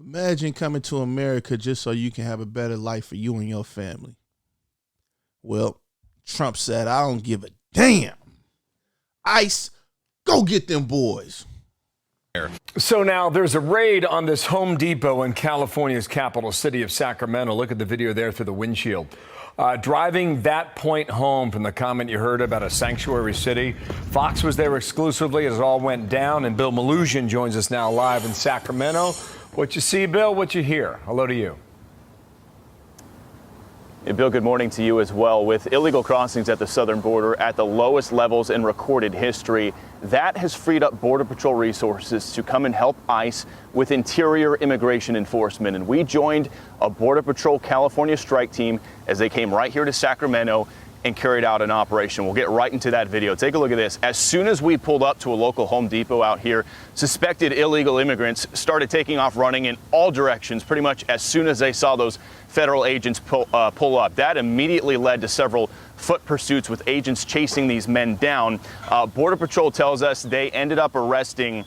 Imagine coming to America just so you can have a better life for you and your family. Well, Trump said, I don't give a damn. ICE, go get them boys. So now there's a raid on this Home Depot in California's capital city of Sacramento. Look at the video there through the windshield. Driving that point home from the comment you heard about a sanctuary city. Fox was there exclusively as it all went down, and Bill Maloogian joins us now live in Sacramento. What you see, Bill, what you hear? Hello to you. Hey, Bill, good morning to you as well. With illegal crossings at the southern border at the lowest levels in recorded history, that has freed up Border Patrol resources to come and help ICE with interior immigration enforcement. And we joined a Border Patrol California strike team as they came right here to Sacramento and carried out an operation. We'll get right into that video. Take a look at this. As soon as we pulled up to a local Home Depot out here, suspected illegal immigrants started taking off running in all directions pretty much as soon as they saw those federal agents pull up. That immediately led to several foot pursuits with agents chasing these men down. Border Patrol tells us they ended up arresting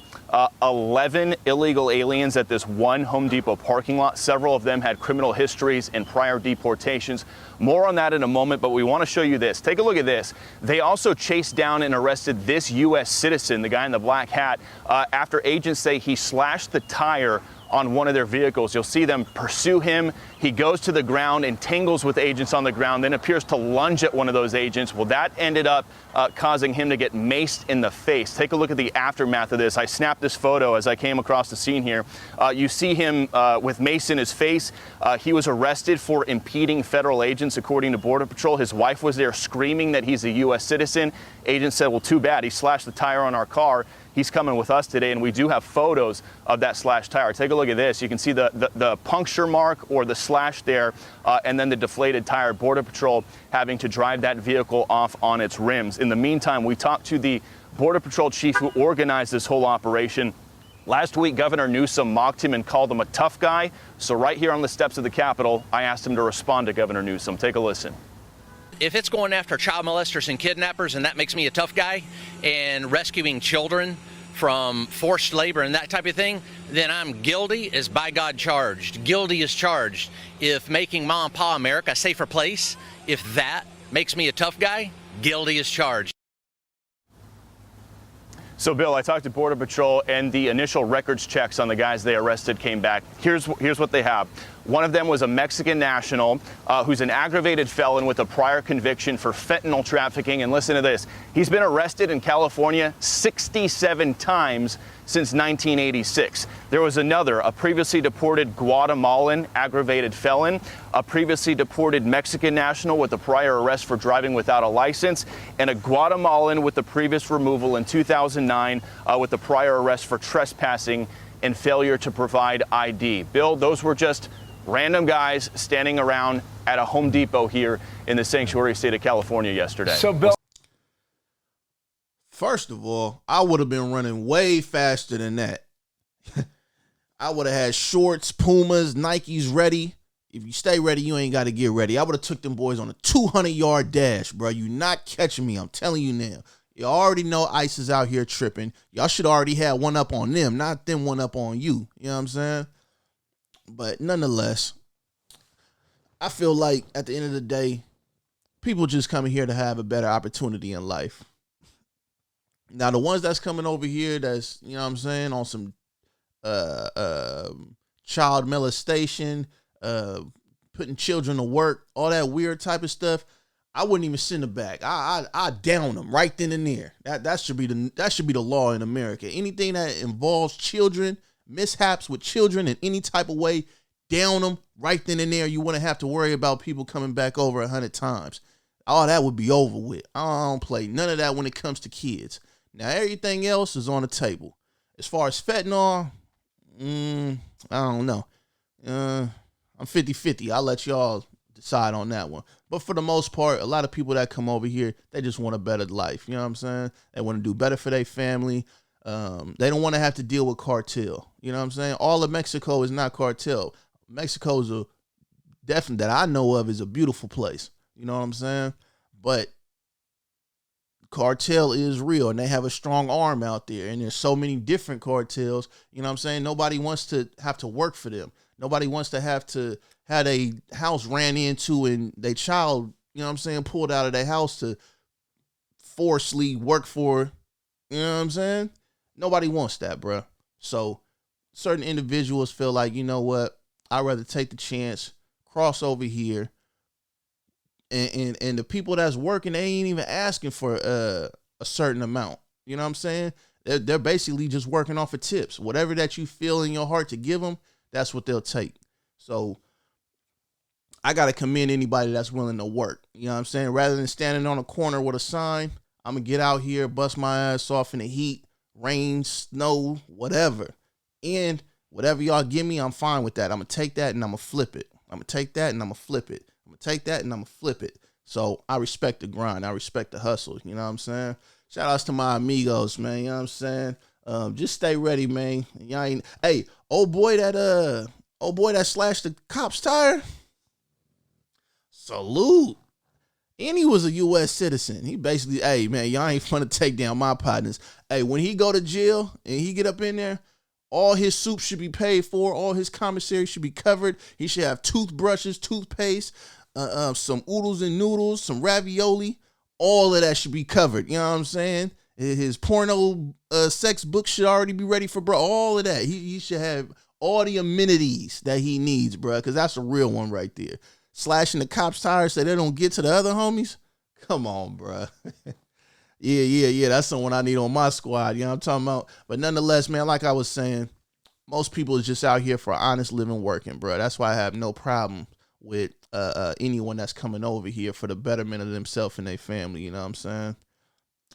11 illegal aliens at this one Home Depot parking lot. Several of them had criminal histories and prior deportations. More on that in a moment, but we want to show you this. Take a look at this. They also chased down and arrested this U.S. citizen, the guy in the black hat, after agents say he slashed the tire on one of their vehicles. You'll see them pursue him. He goes to the ground, entangles with agents on the ground, then appears to lunge at one of those agents. Well, that ended up causing him to get maced in the face. Take a look at the aftermath of this. I snapped this photo as I came across the scene here. You see him with mace in his face. He was arrested for impeding federal agents, according to Border Patrol. His wife was there screaming that he's a U.S. citizen. Agents said, well, too bad. He slashed the tire on our car. He's coming with us today, and we do have photos of that slashed tire. Take a look at this. You can see the puncture mark or the slash there, and then the deflated tire. Border Patrol having to drive that vehicle off on its rims. In the meantime, we talked to the Border Patrol chief who organized this whole operation. Last week, Governor Newsom mocked him and called him a tough guy. So right here on the steps of the Capitol, I asked him to respond to Governor Newsom. Take a listen. If it's going after child molesters and kidnappers and that makes me a tough guy, and rescuing children from forced labor and that type of thing, then I'm guilty as by God charged. Guilty as charged. If making Mom and Pa America a safer place, if that makes me a tough guy, guilty as charged. So, Bill, I talked to Border Patrol, and the initial records checks on the guys they arrested came back. Here's what they have. One of them was a Mexican national who's an aggravated felon with a prior conviction for fentanyl trafficking. And listen to this. He's been arrested in California 67 times since 1986. There was another, a previously deported Guatemalan aggravated felon, a previously deported Mexican national with a prior arrest for driving without a license, and a Guatemalan with the previous removal in 2009 with a prior arrest for trespassing and failure to provide ID. Bill, those were just random guys standing around at a Home Depot here in the sanctuary state of California yesterday. So, Bill, first of all, I would have been running way faster than that. I would have had shorts, Pumas, Nikes ready. If you stay ready, you ain't got to get ready. I would have took them boys on a 200-yard dash, bro. You not catching me. I'm telling you now. You already know ICE is out here tripping. Y'all should already have one up on them, not them one up on you. You know what I'm saying? But nonetheless, I feel like at the end of the day, people just coming here to have a better opportunity in life. Now, the ones that's coming over here that's, you know what I'm saying, on some child molestation, putting children to work, all that weird type of stuff, I wouldn't even send them back. I down them right then and there. That should be the law in America. Anything that involves children, mishaps with children in any type of way, down them right then and there. You wouldn't have to worry about people coming back over 100 times. All that would be over with. I don't play none of that when it comes to kids. Now, everything else is on the table. As far as fentanyl, I don't know. I'm 50-50. I'll let y'all decide on that one. But for the most part, a lot of people that come over here, they just want a better life. You know what I'm saying? They want to do better for their family. They don't want to have to deal with cartel. You know what I'm saying? All of Mexico is not cartel. Mexico is definitely, that I know of, is a beautiful place. You know what I'm saying? But cartel is real and they have a strong arm out there, and there's so many different cartels. You know what I'm saying? Nobody wants to have to work for them. Nobody wants to have a house ran into and their child, you know what I'm saying, pulled out of their house to forcefully work for. You know what I'm saying? Nobody wants that, bro. So certain individuals feel like, you know what, I'd rather take the chance, cross over here, and the people that's working, they ain't even asking for a certain amount. You know what I'm saying? They're basically just working off of tips. Whatever that you feel in your heart to give them, that's what they'll take. So I got to commend anybody that's willing to work. You know what I'm saying? Rather than standing on a corner with a sign, I'm going to get out here, bust my ass off in the heat, rain, snow, whatever. And whatever y'all give me, I'm fine with that. I'm going to take that and I'm going to flip it. I'm going to take that and I'm going to flip it. I'm going to take that and I'm going to flip it. So I respect the grind. I respect the hustle. You know what I'm saying? Shout outs to my amigos, man. You know what I'm saying? Just stay ready, man. Y'all ain't, hey, old boy that slashed the cop's tire. Salute. And he was a U.S. citizen. He basically, hey, man, y'all ain't finna take down my partners. Hey, when he go to jail and he get up in there, all his soup should be paid for. All his commissary should be covered. He should have toothbrushes, toothpaste, some oodles and noodles, some ravioli. All of that should be covered. You know what I'm saying? His porno sex book should already be ready for bro. All of that. He should have all the amenities that he needs, bro, because that's a real one right there. Slashing the cops' tires so they don't get to the other homies? Come on, bro. Yeah. That's someone I need on my squad. You know what I'm talking about? But nonetheless, man, like I was saying, most people is just out here for honest living, working, bro. That's why I have no problem with anyone that's coming over here for the betterment of themselves and their family. You know what I'm saying?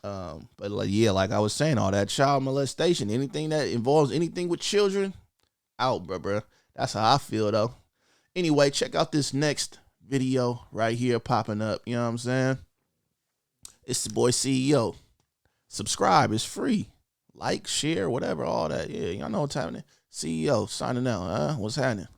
But like I was saying, all that child molestation, anything that involves anything with children, out, bro. That's how I feel, though. Anyway, check out this next video right here popping up. You know what I'm saying? It's the boy CEO. Subscribe. It's free. Like, share, whatever, all that. Yeah, y'all know what's happening. CEO signing out. What's happening?